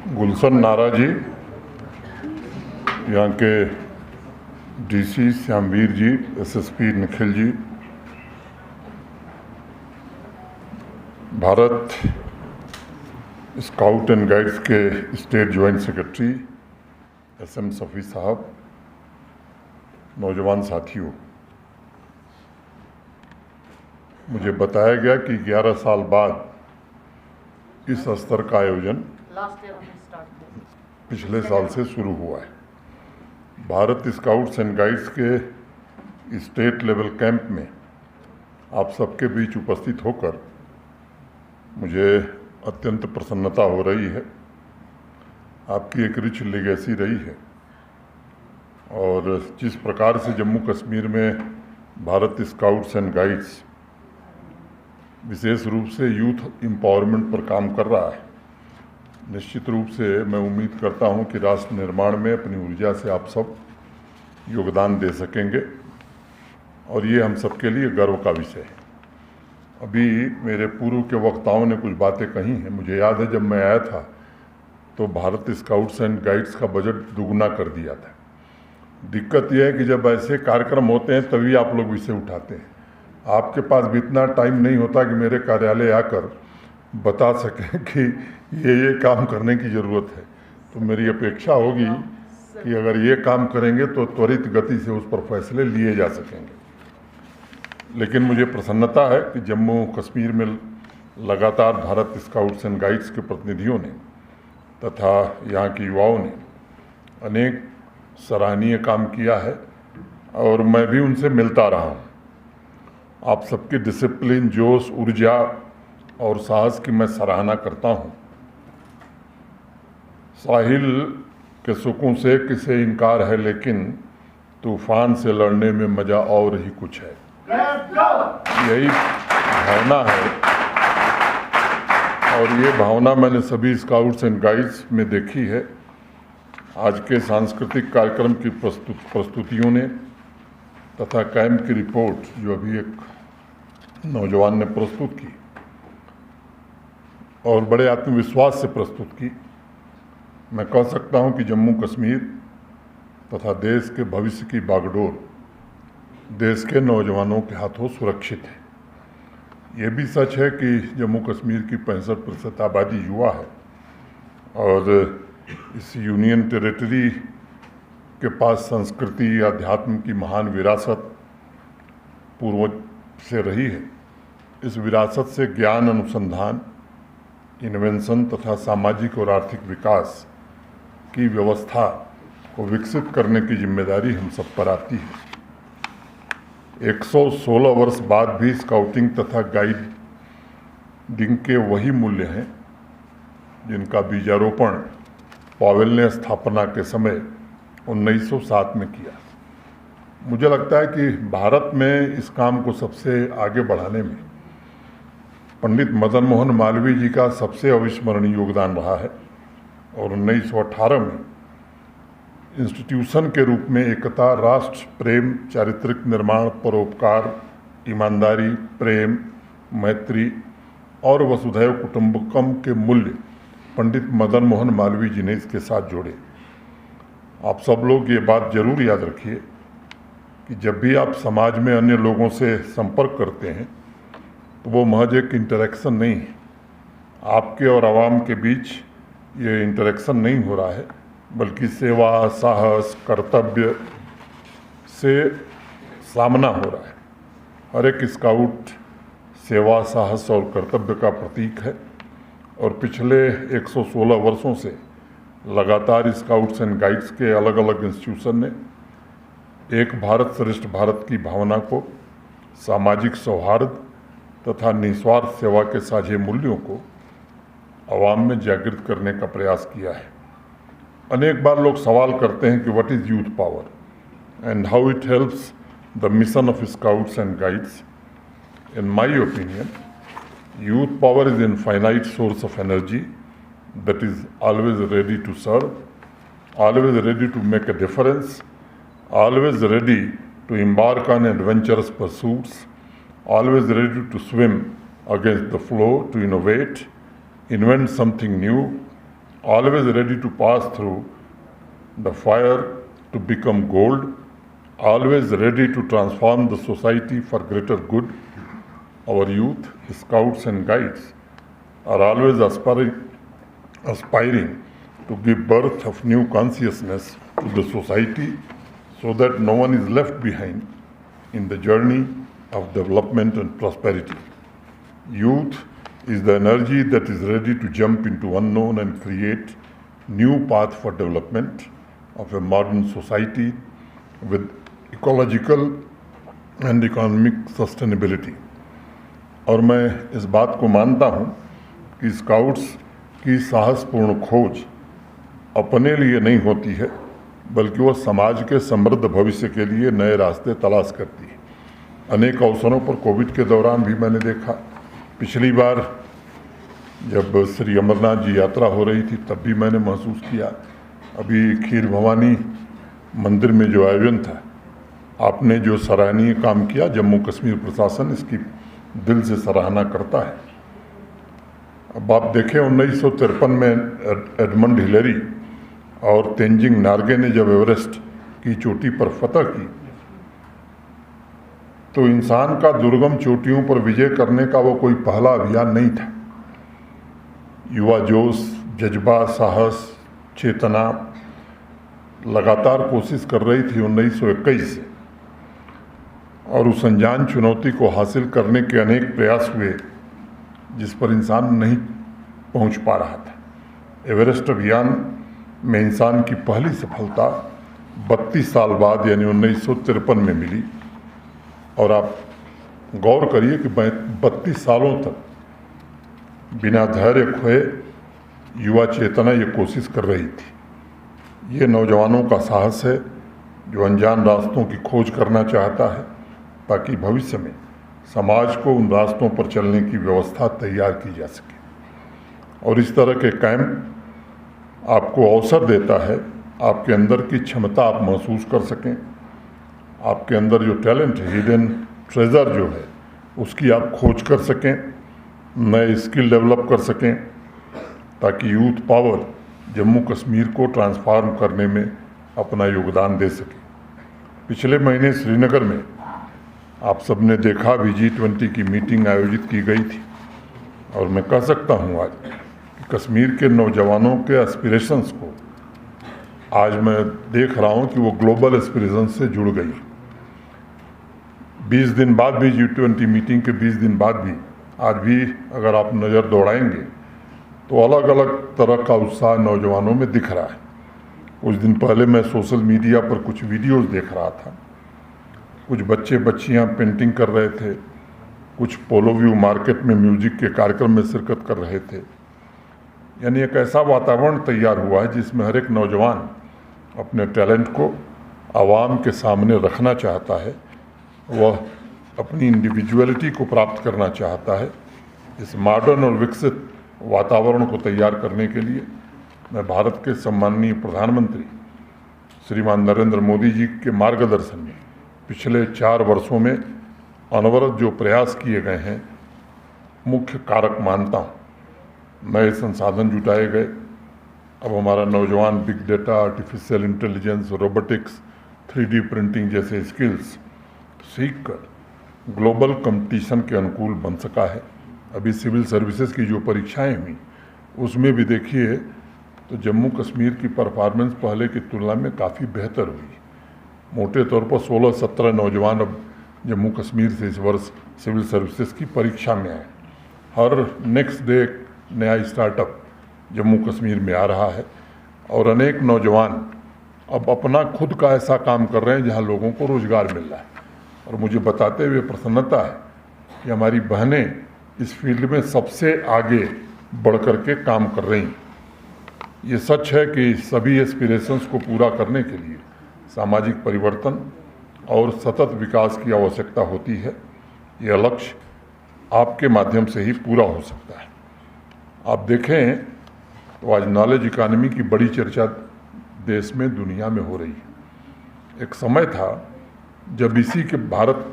गुलशन नारा जी, यहाँ के DC Shyamveer ji, SSP Nikhil ji, Bharat scout and guides के state joint secretary SM Safi sahab, नौजवान साथियों, मुझे बताया गया कि 11 साल बाद इस स्तर का आयोजन पिछले साल से शुरू हुआ है। भारत स्काउट्स एंड गाइड्स के स्टेट लेवल कैंप में आप सबके बीच उपस्थित होकर मुझे अत्यंत प्रसन्नता हो रही है। आपकी एक रिच लेगेसी रही है और जिस प्रकार से जम्मू कश्मीर में भारत स्काउट्स एंड गाइड्स विशेष रूप से यूथ एम्पावरमेंट पर काम कर रहा है, निश्चित रूप से मैं उम्मीद करता हूं कि राष्ट्र निर्माण में अपनी ऊर्जा से आप सब योगदान दे सकेंगे और ये हम सबके लिए गर्व का विषय है। अभी मेरे पूर्व के वक्ताओं ने कुछ बातें कही हैं। मुझे याद है जब मैं आया था तो भारत स्काउट्स एंड गाइड्स का बजट दुगना कर दिया था। दिक्कत यह है कि जब ऐसे कार्यक्रम होते हैं तभी आप लोग विषय उठाते हैं। आपके पास भी इतना टाइम नहीं होता कि मेरे कार्यालय आकर बता सकें कि ये काम करने की ज़रूरत है। तो मेरी अपेक्षा होगी कि अगर ये काम करेंगे तो त्वरित गति से उस पर फैसले लिए जा सकेंगे। लेकिन मुझे प्रसन्नता है कि जम्मू कश्मीर में लगातार भारत स्काउट्स एंड गाइड्स के प्रतिनिधियों ने तथा यहाँ के युवाओं ने अनेक सराहनीय काम किया है और मैं भी उनसे मिलता रहा हूँ। आप सबके डिसिप्लिन, जोश, ऊर्जा और साहस की मैं सराहना करता हूँ। साहिल के सुकून से किसे इनकार है, लेकिन तूफान से लड़ने में मज़ा और ही कुछ है। यही भावना है और ये भावना मैंने सभी स्काउट्स एंड गाइड्स में देखी है। आज के सांस्कृतिक कार्यक्रम की प्रस्तुतियों ने तथा कैंप की रिपोर्ट जो अभी एक नौजवान ने प्रस्तुत की और बड़े आत्मविश्वास से प्रस्तुत की, मैं कह सकता हूं कि जम्मू कश्मीर तथा देश के भविष्य की बागडोर देश के नौजवानों के हाथों सुरक्षित है। ये भी सच है कि जम्मू कश्मीर की 65% आबादी युवा है और इस यूनियन टेरिटरी के पास संस्कृति, अध्यात्म की महान विरासत पूर्वज से रही है। इस विरासत से ज्ञान, अनुसंधान, इन्वेंशन तथा सामाजिक और आर्थिक विकास की व्यवस्था को विकसित करने की जिम्मेदारी हम सब पर आती है। 116 वर्ष बाद भी स्काउटिंग तथा गाइडिंग के वही मूल्य हैं जिनका बीजारोपण पॉवेल ने स्थापना के समय 1907 में किया। मुझे लगता है कि भारत में इस काम को सबसे आगे बढ़ाने में पंडित मदन मोहन मालवीय जी का सबसे अविस्मरणीय योगदान रहा है और 1918 में इंस्टीट्यूशन के रूप में एकता, राष्ट्र प्रेम, चारित्रिक निर्माण, परोपकार, ईमानदारी, प्रेम, मैत्री और वसुधैव कुटुंबकम के मूल्य पंडित मदन मोहन मालवीय जी ने इसके साथ जोड़े। आप सब लोग ये बात जरूर याद रखिए कि जब भी आप समाज में अन्य लोगों से संपर्क करते हैं तो वो महज एक इंटरेक्शन नहीं है। आपके और आवाम के बीच ये इंटरेक्शन नहीं हो रहा है, बल्कि सेवा, साहस, कर्तव्य से सामना हो रहा है। हर एक स्काउट सेवा, साहस और कर्तव्य का प्रतीक है और पिछले 116 वर्षों से लगातार स्काउट्स एंड गाइड्स के अलग अलग इंस्टीट्यूशन ने एक भारत श्रेष्ठ भारत की भावना को, सामाजिक सौहार्द तथा निस्वार्थ सेवा के साझे मूल्यों को आवाम में जागृत करने का प्रयास किया है। अनेक बार लोग सवाल करते हैं कि what is youth power and how it helps the mission of scouts and guides. In my opinion, youth power is an infinite source of energy that is always ready to serve, always ready to make a difference, always ready to embark on adventurous pursuits, always ready to swim against the flow, to innovate, invent something new, always ready to pass through the fire to become gold, always ready to transform the society for greater good. Our youth, scouts and guides are always aspiring to give birth of new consciousness to the society so that no one is left behind in the journey of development and prosperity. Youth is the energy that is ready to jump into unknown and create new path for development of a modern society with ecological and economic sustainability. और मैं इस बात को मानता हूँ कि scouts की साहसपूर्ण खोज अपने लिए नहीं होती है, बल्कि वह समाज के समृद्ध भविष्य के लिए नए रास्ते तलाश करती है। अनेक अवसरों पर कोविड के दौरान भी मैंने देखा, पिछली बार जब श्री अमरनाथ जी यात्रा हो रही थी तब भी मैंने महसूस किया, अभी खीर भवानी मंदिर में जो आयोजन था, आपने जो सराहनीय काम किया, जम्मू कश्मीर प्रशासन इसकी दिल से सराहना करता है। अब आप देखें 1953 में एडमंड हिलेरी और तेंजिंग नार्गे ने जब एवरेस्ट की चोटी पर फतह की तो इंसान का दुर्गम चोटियों पर विजय करने का वो कोई पहला अभियान नहीं था। युवा जोश, जज्बा, साहस, चेतना लगातार कोशिश कर रही थी 1921 से, और उस अनजान चुनौती को हासिल करने के अनेक प्रयास हुए जिस पर इंसान नहीं पहुंच पा रहा था। एवरेस्ट अभियान में इंसान की पहली सफलता 32 साल बाद यानी 1953 में मिली, और आप गौर करिए कि 32 सालों तक बिना धैर्य खोए युवा चेतना ये कोशिश कर रही थी। ये नौजवानों का साहस है जो अनजान रास्तों की खोज करना चाहता है ताकि भविष्य में समाज को उन रास्तों पर चलने की व्यवस्था तैयार की जा सके। और इस तरह के कैंप आपको अवसर देता है, आपके अंदर की क्षमता आप महसूस कर सकें, आपके अंदर जो टैलेंट है, हिडन ट्रेजर जो है, उसकी आप खोज कर सकें, नए स्किल डेवलप कर सकें, ताकि यूथ पावर जम्मू कश्मीर को ट्रांसफॉर्म करने में अपना योगदान दे सके। पिछले महीने श्रीनगर में आप सबने देखा भी G20 की मीटिंग आयोजित की गई थी, और मैं कह सकता हूँ आज कि कश्मीर के नौजवानों के एस्पिरेशंस को आज मैं देख रहा हूँ कि वो ग्लोबल एस्पिरेशंस से जुड़ गई। 20 दिन बाद भी G20 मीटिंग के 20 दिन बाद भी आज भी अगर आप नज़र दौड़ाएंगे तो अलग अलग तरह का उत्साह नौजवानों में दिख रहा है। कुछ दिन पहले मैं सोशल मीडिया पर कुछ वीडियोस देख रहा था, कुछ बच्चे बच्चियां पेंटिंग कर रहे थे, कुछ पोलो व्यू मार्केट में म्यूजिक के कार्यक्रम में शिरकत कर रहे थे। यानी एक ऐसा वातावरण तैयार हुआ है जिसमें हर एक नौजवान अपने टैलेंट को आवाम के सामने रखना चाहता है, वह अपनी इंडिविजुअलिटी को प्राप्त करना चाहता है। इस मॉडर्न और विकसित वातावरण को तैयार करने के लिए मैं भारत के सम्माननीय प्रधानमंत्री श्रीमान नरेंद्र मोदी जी के मार्गदर्शन में पिछले 4 वर्षों में अनवरत जो प्रयास किए गए हैं, मुख्य कारक मानता हूँ। नए संसाधन जुटाए गए, अब हमारा नौजवान big data, artificial intelligence, robotics, 3D printing जैसे स्किल्स सीख कर ग्लोबल कंपटीशन के अनुकूल बन सका है। अभी सिविल सर्विसेज की जो परीक्षाएं हुई उसमें भी देखिए तो जम्मू कश्मीर की परफॉर्मेंस पहले की तुलना में काफ़ी बेहतर हुई। मोटे तौर पर 16-17 नौजवान अब जम्मू कश्मीर से इस वर्ष सिविल सर्विसेज की परीक्षा में आए। हर नेक्स्ट डे नया स्टार्टअप जम्मू कश्मीर में आ रहा है, और अनेक नौजवान अब अपना खुद का ऐसा काम कर रहे हैं जहां लोगों को रोज़गार मिल रहा है। और मुझे बताते हुए प्रसन्नता है कि हमारी बहनें इस फील्ड में सबसे आगे बढ़ कर के काम कर रही हैं। ये सच है कि सभी एस्पिरेशंस को पूरा करने के लिए सामाजिक परिवर्तन और सतत विकास की आवश्यकता होती है। यह लक्ष्य आपके माध्यम से ही पूरा हो सकता है। आप देखें तो आज नॉलेज इकानमी की बड़ी चर्चा देश में, दुनिया में हो रही है। एक समय था जब इसी के भारत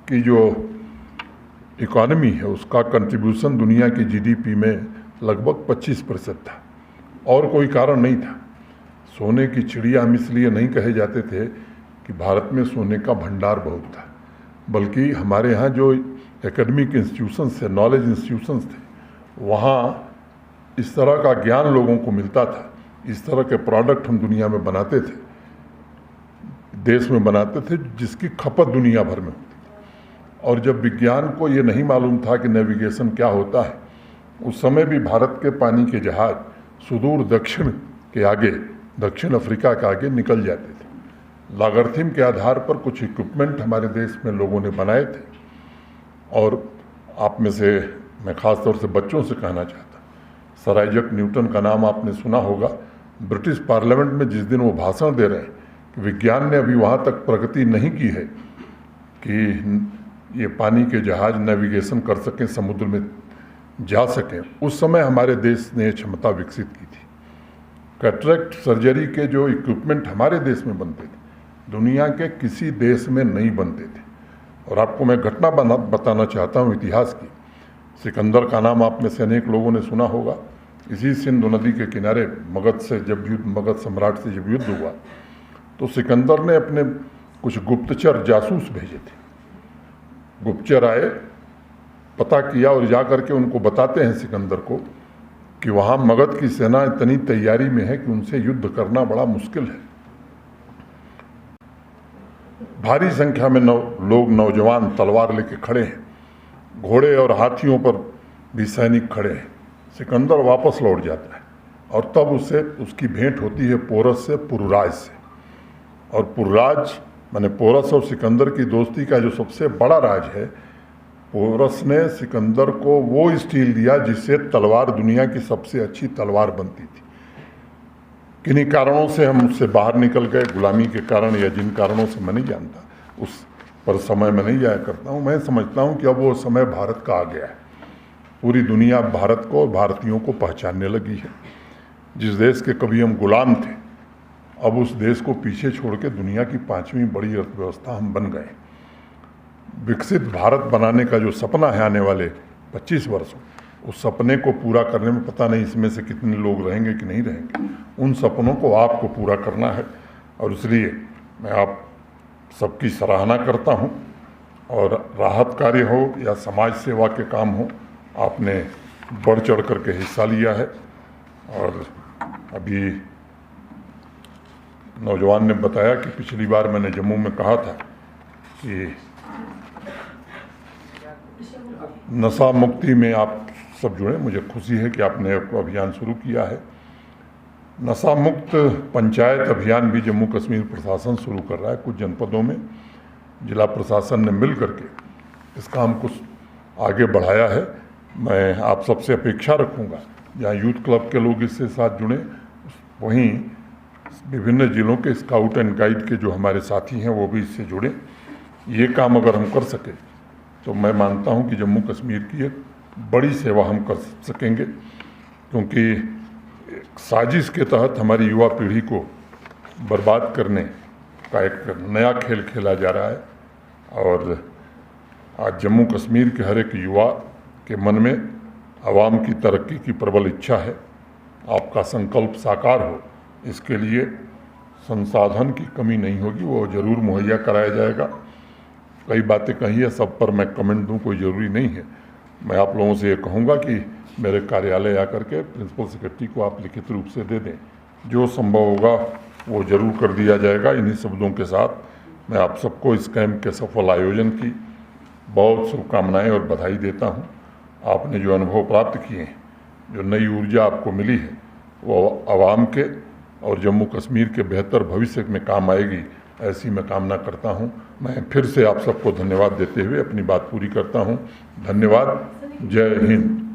की जो इकॉनमी है उसका कंट्रीब्यूशन दुनिया की GDP में लगभग 25% था। और कोई कारण नहीं था। सोने की चिड़िया हम इसलिए नहीं कहे जाते थे कि भारत में सोने का भंडार बहुत था, बल्कि हमारे यहाँ जो एकेडमिक इंस्टीट्यूशंस थे, नॉलेज इंस्टीट्यूशंस थे, वहाँ इस तरह का ज्ञान लोगों को मिलता था, इस तरह के प्रोडक्ट हम दुनिया में बनाते थे, देश में बनाते थे, जिसकी खपत दुनिया भर में होती थी। और जब विज्ञान को ये नहीं मालूम था कि नेविगेशन क्या होता है, उस समय भी भारत के पानी के जहाज सुदूर दक्षिण के आगे, दक्षिण अफ्रीका के आगे निकल जाते थे। लागार्थिम के आधार पर कुछ इक्विपमेंट हमारे देश में लोगों ने बनाए थे। और आप में से मैं ख़ास तौर से बच्चों से कहना चाहता, सर आइजैक न्यूटन का नाम आपने सुना होगा। ब्रिटिश पार्लियामेंट में जिस दिन वो भाषण दे रहे हैं कि विज्ञान ने अभी वहाँ तक प्रगति नहीं की है कि ये पानी के जहाज नेविगेशन कर सकें, समुद्र में जा सकें, उस समय हमारे देश ने क्षमता विकसित की थी। कैटरेक्ट सर्जरी के जो इक्विपमेंट हमारे देश में बनते थे, दुनिया के किसी देश में नहीं बनते थे। और आपको मैं घटना बताना चाहता हूँ इतिहास की। सिकंदर का नाम आप में से अनेक लोगों ने सुना होगा। इसी सिंधु नदी के किनारे मगध सम्राट से जब युद्ध हुआ, तो सिकंदर ने अपने कुछ गुप्तचर जासूस भेजे थे। गुप्तचर आए, पता किया और जा करके उनको बताते हैं सिकंदर को कि वहाँ मगध की सेना इतनी तैयारी में है कि उनसे युद्ध करना बड़ा मुश्किल है। भारी संख्या में लोग नौजवान तलवार लेके खड़े हैं, घोड़े और हाथियों पर भी सैनिक खड़े हैं। सिकंदर वापस लौट जाता है और तब उसकी भेंट होती है पोरस से, पुरुराज से। और पुरुराज माने पोरस और सिकंदर की दोस्ती का जो सबसे बड़ा राज है, पोरस ने सिकंदर को वो स्टील दिया जिससे तलवार दुनिया की सबसे अच्छी तलवार बनती थी। किन्हीं कारणों से हम उससे बाहर निकल गए, गुलामी के कारण या जिन कारणों से मैं नहीं जानता, उस पर समय में नहीं जाया करता हूँ। मैं समझता हूँ कि अब वो समय भारत का आ गया है। पूरी दुनिया भारत को और भारतीयों को पहचानने लगी है। जिस देश के कभी हम गुलाम थे, अब उस देश को पीछे छोड़ के दुनिया की 5वीं बड़ी अर्थव्यवस्था हम बन गए। विकसित भारत बनाने का जो सपना है आने वाले 25 वर्षों, उस सपने को पूरा करने में पता नहीं इसमें से कितने लोग रहेंगे कि नहीं रहेंगे। उन सपनों को आपको पूरा करना है और इसलिए मैं आप सबकी सराहना करता हूं। और राहत कार्य हो या समाज सेवा के काम हो, आपने बढ़ चढ़ करके हिस्सा लिया है। और अभी नौजवान ने बताया कि पिछली बार मैंने जम्मू में कहा था कि नशा मुक्ति में आप सब जुड़े। मुझे खुशी है कि आपने अभियान शुरू किया है। नशा मुक्त पंचायत अभियान भी जम्मू कश्मीर प्रशासन शुरू कर रहा है। कुछ जनपदों में जिला प्रशासन ने मिल करके इस काम को आगे बढ़ाया है। मैं आप सबसे अपेक्षा रखूँगा, जहाँ यूथ क्लब के लोग इससे साथ जुड़े, वहीं विभिन्न जिलों के स्काउट एंड गाइड के जो हमारे साथी हैं वो भी इससे जुड़े। ये काम अगर हम कर सके तो मैं मानता हूँ कि जम्मू कश्मीर की एक बड़ी सेवा हम कर सकेंगे, क्योंकि साजिश के तहत हमारी युवा पीढ़ी को बर्बाद करने का एक नया खेल खेला जा रहा है। और आज जम्मू कश्मीर के हर एक युवा के मन में आवाम की तरक्की की प्रबल इच्छा है। आपका संकल्प साकार हो, इसके लिए संसाधन की कमी नहीं होगी, वो ज़रूर मुहैया कराया जाएगा। कई बातें कही है, सब पर मैं कमेंट दूँ, कोई ज़रूरी नहीं है। मैं आप लोगों से ये कहूँगा कि मेरे कार्यालय आकर के प्रिंसिपल सेक्रेटरी को आप लिखित रूप से दे दें। जो संभव होगा वो ज़रूर कर दिया जाएगा। इन्हीं शब्दों के साथ मैं आप सबको इस कैंप के सफल आयोजन की बहुत शुभकामनाएं और बधाई देता हूं। आपने जो अनुभव प्राप्त किए हैं, जो नई ऊर्जा आपको मिली है, वो आवाम के और जम्मू कश्मीर के बेहतर भविष्य में काम आएगी, ऐसी मैं कामना करता हूं। मैं फिर से आप सबको धन्यवाद देते हुए अपनी बात पूरी करता हूं। धन्यवाद। जय हिंद।